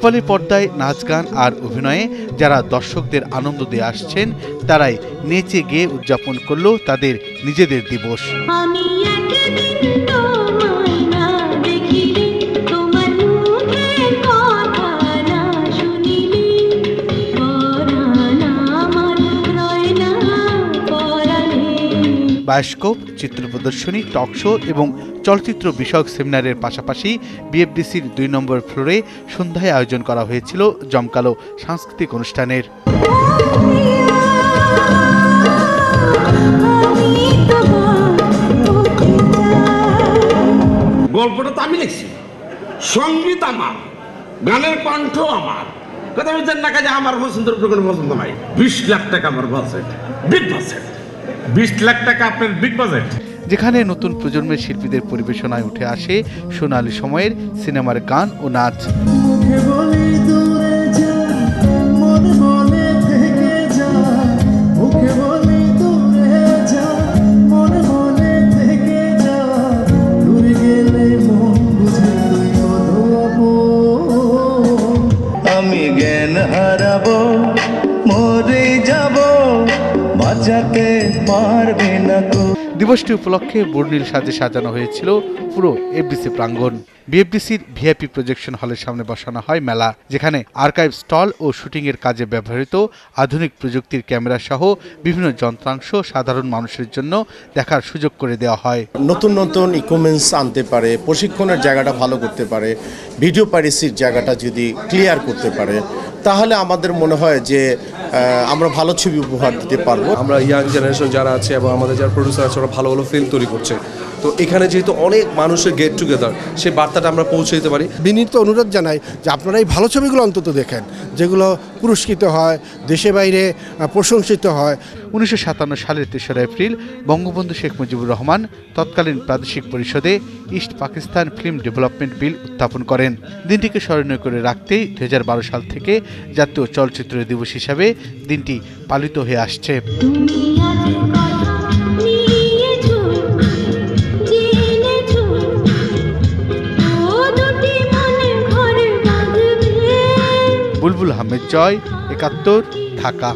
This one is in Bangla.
রূপালী পর্দায় নাচ গান আর অভিনয়ে যারা দর্শকদের আনন্দ দিয়ে আসছেন তারাই নেচে গেয়ে উদযাপন করল তাদের নিজেদের দিবস। বায়োস্কোপ, চিত্র প্রদর্শনী, টক শো এবং চলচ্চিত্র বিষয়ক সেমিনারের পাশাপাশি বিএফডিসির ২ নম্বর ফ্লোরে সন্ধ্যায় আয়োজন করা হয়েছিল জমকালো সাংস্কৃতিক অনুষ্ঠানের। গল্পটা তো আমি লিখছি, সঙ্গীত আমার, গানের কণ্ঠ আমার, কথা বলছেন না কাজে আমার পছন্দের উপর কোনো পছন্দ নাই। ২০ লাখ টাকা আমার বাজেট, বিগ বাজেট। ২০ লাখ টাকা আপনার বিগ বাজেট। যেখানে নতুন প্রজন্মের শিল্পীদের পরিবেশনায় উঠে আসে সোনালী সময়ের সিনেমার গান ও নাচ। আমি জ্ঞান হারাবো, মরে যাব, বাঁচাতে পারবে না তো। দিবসটি উপলক্ষে বর্ণিল সাজে সাজানো হয়েছিল পুরো এফডিসি প্রাঙ্গণ। বিএফডিসির ভিআইপি প্রজেকশন হলের সামনে বসানো হয় মেলা, যেখানে আর্কাইভ স্টল ও শুটিংয়ের কাজে ব্যবহৃত আধুনিক প্রযুক্তির ক্যামেরা সহ বিভিন্ন যন্ত্রাংশ সাধারণ মানুষের জন্য দেখার সুযোগ করে দেওয়া হয়। নতুন নতুন ইকুইপমেন্টস আনতে পারে, প্রশিক্ষণের জায়গাটা ভালো করতে পারে, ভিডিও পাইরেসির জায়গাটা যদি ক্লিয়ার করতে পারে, তাহলে আমাদের মনে হয় যে আমরা ভালো ছবি উপহার দিতে পারবো। আমরা ইয়াং জেনারেশন যারা আছে এবং আমাদের যারা প্রডিউসার আছে ওরা ভালো ভালো ফিল্ম তৈরি করছে, তো এখানে যেহেতু অনেক মানুষের গেট টুগেদার, সেই বার্তাটা আমরা পৌঁছে দিতে পারি। বিনীত অনুরোধ জানাই যে আপনারা এই ভালো ছবিগুলো অন্তত দেখেন, যেগুলো পুরস্কৃত হয়, দেশে বাইরে প্রশংসিত হয়। 1957 সালের 3রা এপ্রিল বঙ্গবন্ধু শেখ মুজিবুর রহমান তৎকালীন প্রাদেশিক পরিষদে ইস্ট পাকিস্তান ফিল্ম ডেভেলপমেন্ট বিল উত্থাপন করেন। দিনটিকে স্মরণীয় করে রাখতেই 2012 সাল থেকে জাতীয় চলচ্চিত্র দিবস হিসাবে দিনটি পালিত হয়ে আসছে। বুলবুল আহমেদ জয়, 71, ঢাকা।